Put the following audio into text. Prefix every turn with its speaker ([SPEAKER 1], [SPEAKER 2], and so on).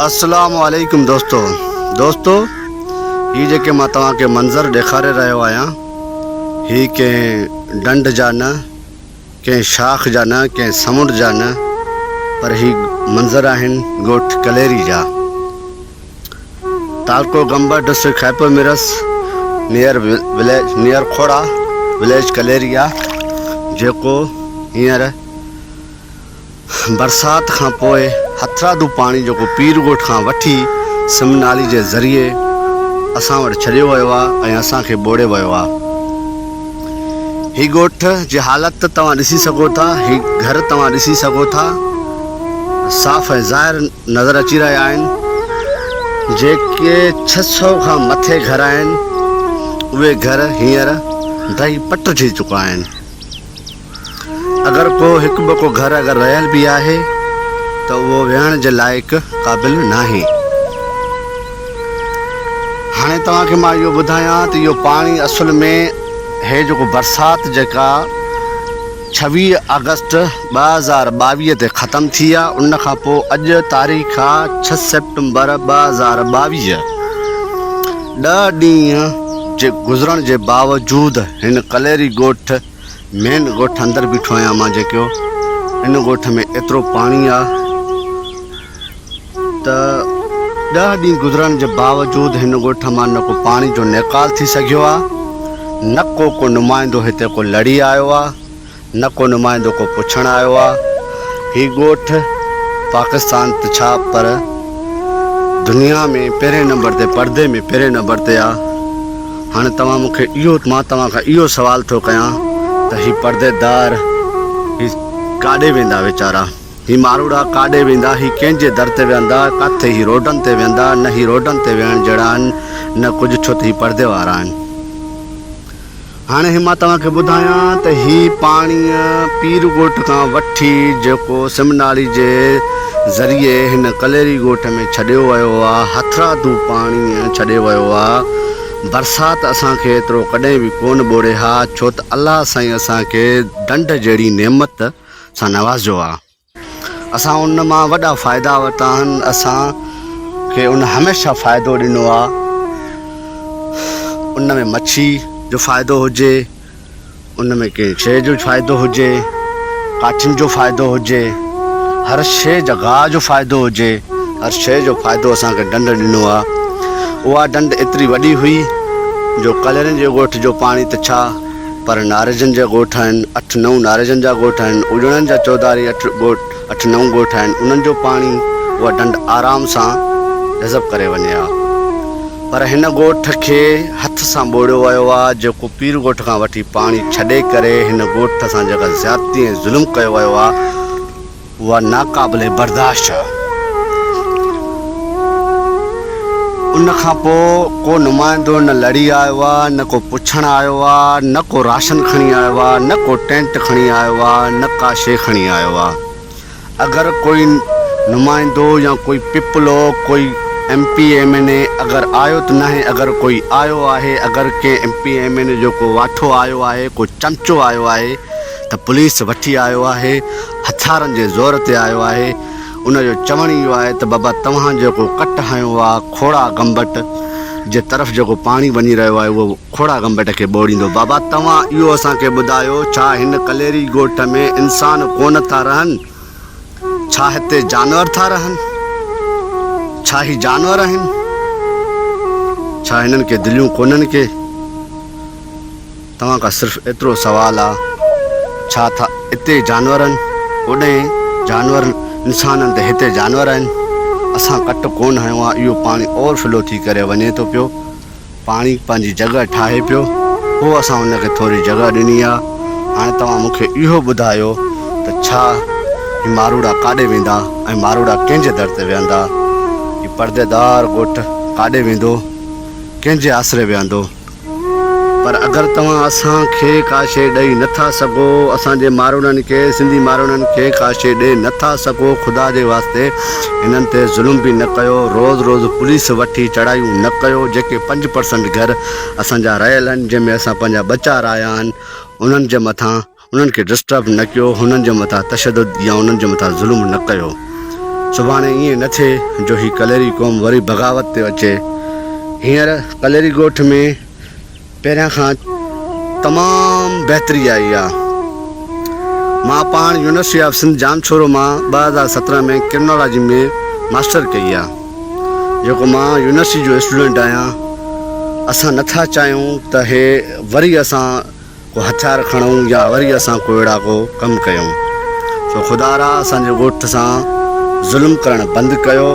[SPEAKER 1] अस्सलाम वालेकुम दोस्तों ये जेके मां तव्हांखे मंज़र ॾेखारे रहियो आहियां ही कंहिं डंड जा न कंहिं शाख जा न कंहिं समुंड जा न पर ही मंज़र आहिनि ॻोठ कलेरी जा। तालको गंबर डिस्ट्रिक्ट खैपर मिरस नियर खोड़ा विलेज कलेरिया जेको हींअर बरसात खां पोइ हथरादू पाणी जेको पीर ॻोठ खां वठी सिम नाली जे ज़रिए असां वटि छॾियो वियो आहे ऐं असांखे ॿोड़े वियो आहे। ही ॻोठ जी हालत तव्हां ॾिसी सघो था, ही घर तव्हां ॾिसी सघो था, साफ़ ऐं ज़ाहिर नज़र अची रहिया आहिनि। जेके 600 खां मथे घर आहिनि उहे घर हींअर दही पट थी चुका आहिनि। अगर को हिकु ॿ को घर अगर रहियल भी आहे त उहो वेहण जे लाइक़ क़ाबिल नाहे। हाणे तव्हांखे मां इहो ॿुधायां त इहो पाणी असुल में हे जेको बरसात जेका 26 अगस्त 2022 ते ख़तम थी आहे, उन खां पोइ अॼु तारीख़ आहे 6 सेप्टेम्बर 2022। 10 ॾींहं जे गुज़रण जे बावजूद हिन कलेरी ॻोठ मेन ॻोठ अंदरि बीठो आहियां मां, जेको इन ॻोठ में एतिरो पाणी आहे त 10 ॾींहं गुज़रण जे बावजूद हिन ॻोठ मां न को पाणी जो निकाल थी सघियो आहे, न को नुमाइंदो हिते को लड़ी आयो आहे, न को नुमाइंदो को पुछण आयो आहे। ही ॻोठ पाकिस्तान त छा पर दुनिया में पहिरें नंबर ते, परदे में पहिरें नंबर ते आहे। हाणे तव्हां मूंखे मां तव्हां खां इहो सवाल थो कयां त ही परदेदार ही काॾे वेंदा वीचारा, ही मारूड़ा काॾे वेंदा, ही कंहिंजे दर ते वेहंदा, किथे ही रोडनि ते वेहंदा, न ही रोडनि ते वेहण जहिड़ा आहिनि न कुझु, छो त ही परदे वारा आहिनि। हाणे ही मां तव्हांखे ॿुधायां त ही पाणी पीर ॻोठ खां वठी जेको सिमनाली जे ज़रिए हिन कलेरी ॻोठ में छॾियो वियो आहे, हथरादू पाणी छॾियो वियो आहे। बरसाति असांखे एतिरो कॾहिं बि कोन ॿोड़े हा, छो त अलाह साईं असांखे डंड जहिड़ी नेमत सां नवाज़ियो आहे। असां उन मां वॾा फ़ाइदा वरिता आहिनि, असांखे उन हमेशह फ़ाइदो ॾिनो आहे। उन में मच्छी जो फ़ाइदो हुजे, उन में कंहिं शइ जो फ़ाइदो हुजे, काठियुनि जो फ़ाइदो हुजे, हर शइ जॻह जो फ़ाइदो हुजे, हर शइ जो फ़ाइदो असांखे डंड ॾिनो आहे। उहा डंड एतिरी वॾी हुई जो कलेरनि जे ॻोठ जो पाणी त छा पर नारेजनि जा ॻोठ आहिनि, 8-9 नारेजनि जा ॻोठ आहिनि, उजड़नि जा 8-9 ॻोठ आहिनि, उन्हनि जो पाणी उहा डंड आराम सां जज़ब करे वञे हा। पर हिन ॻोठ खे हथ सां ॿोड़ियो वियो आहे, जेको पीर ॻोठ खां वठी पाणी छॾे करे हिन ॻोठ सां जेका ज़्यादती ऐं ज़ुल्म कयो वियो आहे उहा नाक़ाबिले बर्दाश्त आहे। उन खां पोइ को नुमाइंदो न लड़ी आयो आहे, न को पुछण आयो आहे, न को राशन खणी आयो आहे, न को टेंट खणी आयो आहे, न का शइ खणी आयो आहे। अगरि कोई नुमाइंदो या कोई पिपलो, कोई MP MNA अगरि आयो त नाहे, अगरि कोई आयो आहे, अगरि कंहिं MP MNA जो को वाठो आयो आहे, को चमचो आयो आहे त पुलिस वठी आयो आहे, हथियारनि जे ज़ोर ते आयो आहे। उनजो चवण इहो आहे त बाबा तव्हां जेको कट हयो आहे खोड़ा गंबट जे तरफ़ जेको पाणी वञी रहियो आहे उहो खोड़ा गंबट खे ॿोड़ींदो। बाबा तव्हां इहो असांखे ॿुधायो, छा हिन कलेरी ॻोठ में इंसान कोन था रहनि? छा हिते जानवर था रहनि? छा ही जानवर आहिनि? छा हिननि खे दिलियूं कोन्हनि के? तव्हां खां सिर्फ़ु एतिरो सुवाल आहे, छा था हिते जानवर आहिनि? ओॾे जानवर इंसाननि ते हिते जानवर आहिनि। असां कट कोन हयो आहे, इहो पाणी ओवरफ्लो थी करे वञे थो पियो, पाणी पंहिंजी जॻह ठाहे पियो, पोइ असां हुनखे थोरी जॻह ॾिनी आहे। हाणे तव्हां मूंखे इहो ॿुधायो त छा ही मारूड़ा काॾे वेंदा ऐं मारूड़ा कंहिंजे दर ते वेहंदा? ही परदेदार ॻोठ काॾे वेंदो, कंहिंजे आसिरे वेहंदो? पर अगरि तव्हां असांखे का शइ ॾेई नथा सघो, असांजे मारूड़नि खे, सिंधी मारूड़नि खे का शइ ॾेई नथा सघो, ख़ुदा जे वास्ते हिननि ते ज़ुल्म बि न कयो, रोज़ पुलिस वठी चढ़ायूं न कयो। जेके 5% घर असांजा रहियल आहिनि, जंहिंमें असां पंहिंजा बचा रहिया आहिनि, उन्हनि जे मथां उन्हनि खे डिस्टर्ब न कयो, हुननि जे मथां तशदुद या उन्हनि जे मथां ज़ुल्म न कयो। सुभाणे ईअं न थिए जो ही कलेरी क़ौम वरी बग़ावत ते अचे। हींअर कलेरी ॻोठ में पहिरियां खां तमामु बहितरी आई आहे। मां पाण यूनिवर्सिटी ऑफ सिंध जामछोरो मां 2017 में क्रिमिनोलॉजी में मास्टर कई आहे। जेको मां यूनिवर्सिटी जो स्टूडेंट आहियां, असां नथा चाहियूं त हे वरी असां को हथियार खणूं या वरी असां को अहिड़ा को कमु कयूं। सो ख़ुदा रा असांजे ॻोठ सां ज़ुल्म करणु बंदि कयो।